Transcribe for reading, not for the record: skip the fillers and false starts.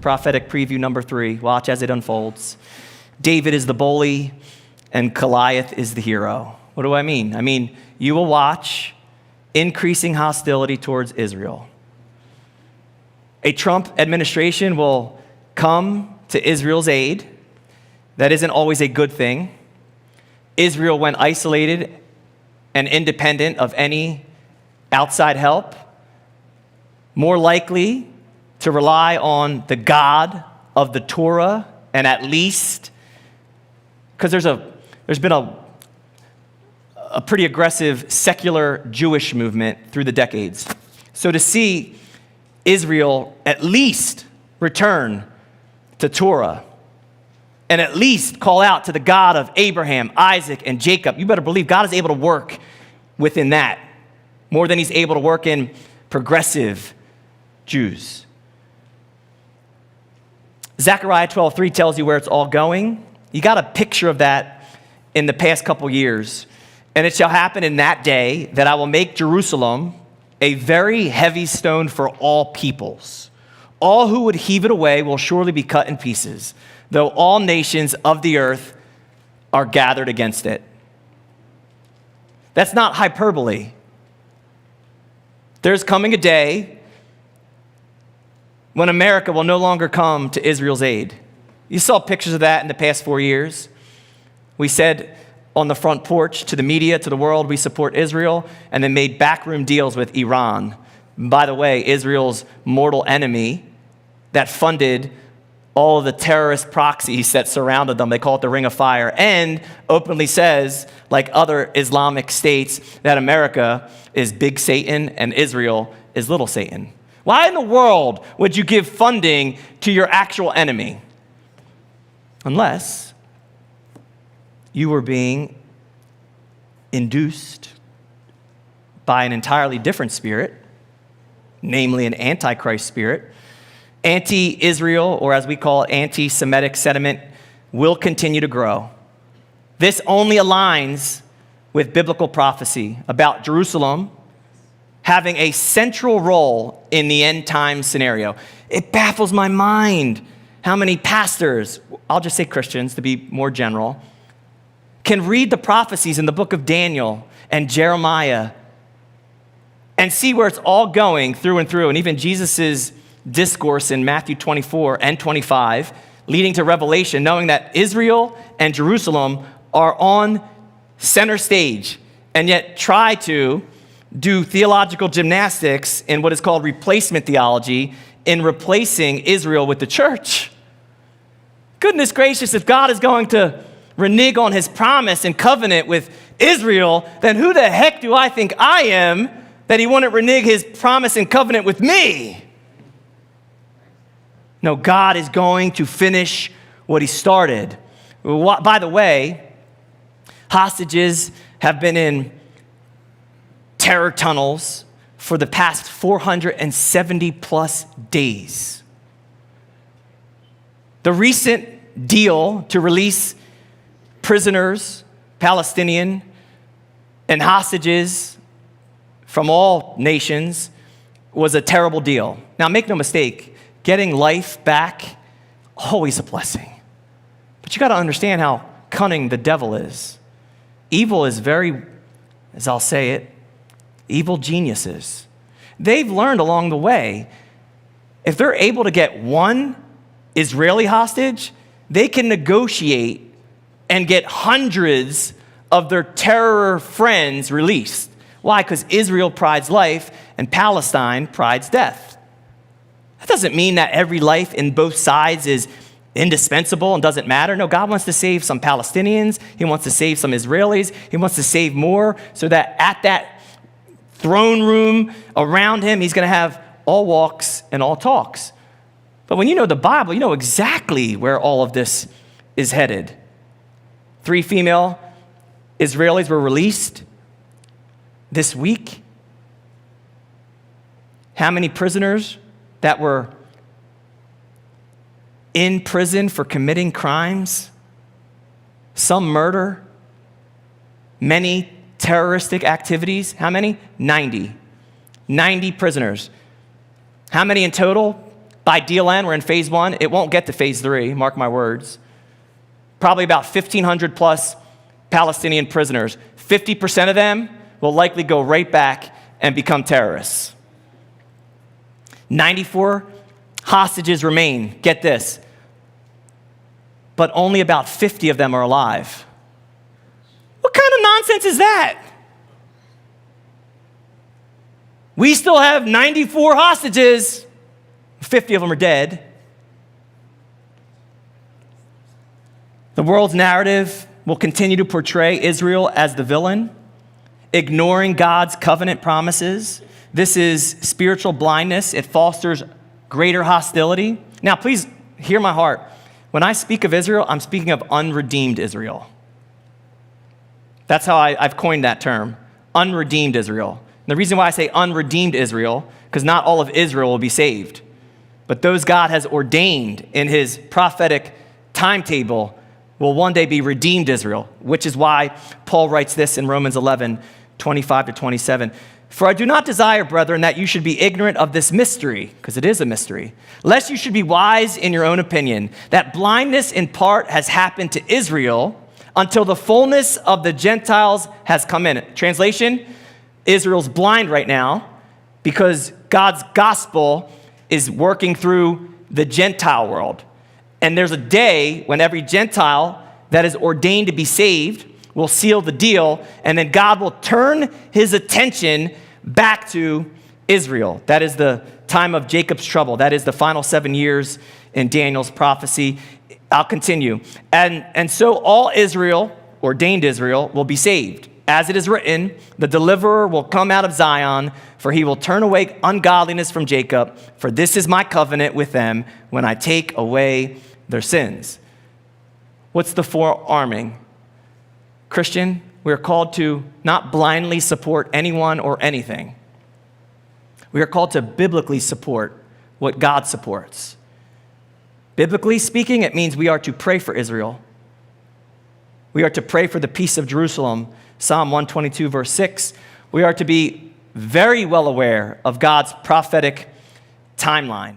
prophetic preview number 3. Watch as it unfolds. David is the bully and Goliath is the hero. What do I mean? I mean, you will watch increasing hostility towards Israel. A Trump administration will come to Israel's aid. That isn't always a good thing. Israel, when isolated and independent of any outside help, more likely to rely on the God of the Torah, and at least, because there's been a pretty aggressive secular Jewish movement through the decades. So to see Israel at least return to Torah and at least call out to the God of Abraham, Isaac, and Jacob, you better believe God is able to work within that more than he's able to work in progressive Jews. Zechariah 12:3 tells you where it's all going. You got a picture of that in the past couple years. And it shall happen in that day that I will make Jerusalem a very heavy stone for all peoples. All who would heave it away will surely be cut in pieces, though all nations of the earth are gathered against it. That's not hyperbole. There's coming a day when America will no longer come to Israel's aid. You saw pictures of that in the past 4 years. We said on the front porch to the media, to the world, we support Israel, and then made backroom deals with Iran. By the way, Israel's mortal enemy that funded all of the terrorist proxies that surrounded them. They call it the Ring of Fire, and openly says, like other Islamic states, that America is big Satan and Israel is little Satan. Why in the world would you give funding to your actual enemy? Unless you were being induced by an entirely different spirit, namely an antichrist spirit. Anti-Israel, or as we call it, anti-Semitic sentiment will continue to grow. This only aligns with biblical prophecy about Jerusalem having a central role in the end time scenario. It baffles my mind how many pastors, I'll just say Christians to be more general, can read the prophecies in the book of Daniel and Jeremiah and see where it's all going through and through. And even Jesus's discourse in Matthew 24 and 25, leading to Revelation, knowing that Israel and Jerusalem are on center stage, and yet try to do theological gymnastics in what is called replacement theology in replacing Israel with the church. Goodness gracious, if God is going to renege on his promise and covenant with Israel, then who the heck do I think I am that he wouldn't renege his promise and covenant with me? No, God is going to finish what he started. By the way, hostages have been in terror tunnels for the past 470 plus days. The recent deal to release prisoners, Palestinian, and hostages from all nations was a terrible deal. Now, make no mistake, getting life back, always a blessing. But you got to understand how cunning the devil is. Evil is very, as I'll say it, evil geniuses. They've learned along the way, if they're able to get one Israeli hostage, they can negotiate and get hundreds of their terror friends released. Why? Because Israel prides life and Palestine prides death. That doesn't mean that every life in both sides is indispensable and doesn't matter. No, God wants to save some Palestinians. He wants to save some Israelis. He wants to save more so that at that throne room around him, he's going to have all walks and all talks. But when you know the Bible, you know exactly where all of this is headed. 3 female Israelis were released this week. How many prisoners that were in prison for committing crimes? Some murder, many terroristic activities. How many? 90. 90 prisoners. How many in total? by deal end, we're in phase 1. It won't get to phase 3, mark my words. Probably about 1,500 plus Palestinian prisoners. 50% of them will likely go right back and become terrorists. 94 hostages remain. Get this. But only about 50 of them are alive. What kind of nonsense is that? We still have 94 hostages. 50 of them are dead. The world's narrative will continue to portray Israel as the villain, ignoring God's covenant promises. This is spiritual blindness. It fosters greater hostility. Now, please hear my heart. When I speak of Israel, I'm speaking of unredeemed Israel. That's how I've coined that term, unredeemed Israel. And the reason why I say unredeemed Israel, because not all of Israel will be saved. But those God has ordained in his prophetic timetable will one day be redeemed Israel, which is why Paul writes this in Romans 11, 25 to 27. For I do not desire, brethren, that you should be ignorant of this mystery, because it is a mystery, lest you should be wise in your own opinion, that blindness in part has happened to Israel until the fullness of the Gentiles has come in. Translation, Israel's blind right now because God's gospel is working through the Gentile world. And there's a day when every Gentile that is ordained to be saved will seal the deal, and then God will turn his attention back to Israel. That is the time of Jacob's trouble. That is the final 7 years in Daniel's prophecy. I'll continue. And so all Israel, ordained Israel, will be saved. As it is written, the deliverer will come out of Zion, for he will turn away ungodliness from Jacob, for this is my covenant with them when I take away their sins. What's the forearming? Christian, we are called to not blindly support anyone or anything. We are called to biblically support what God supports. Biblically speaking, it means we are to pray for Israel. We are to pray for the peace of Jerusalem. Psalm 122, verse 6. We are to be very well aware of God's prophetic timeline.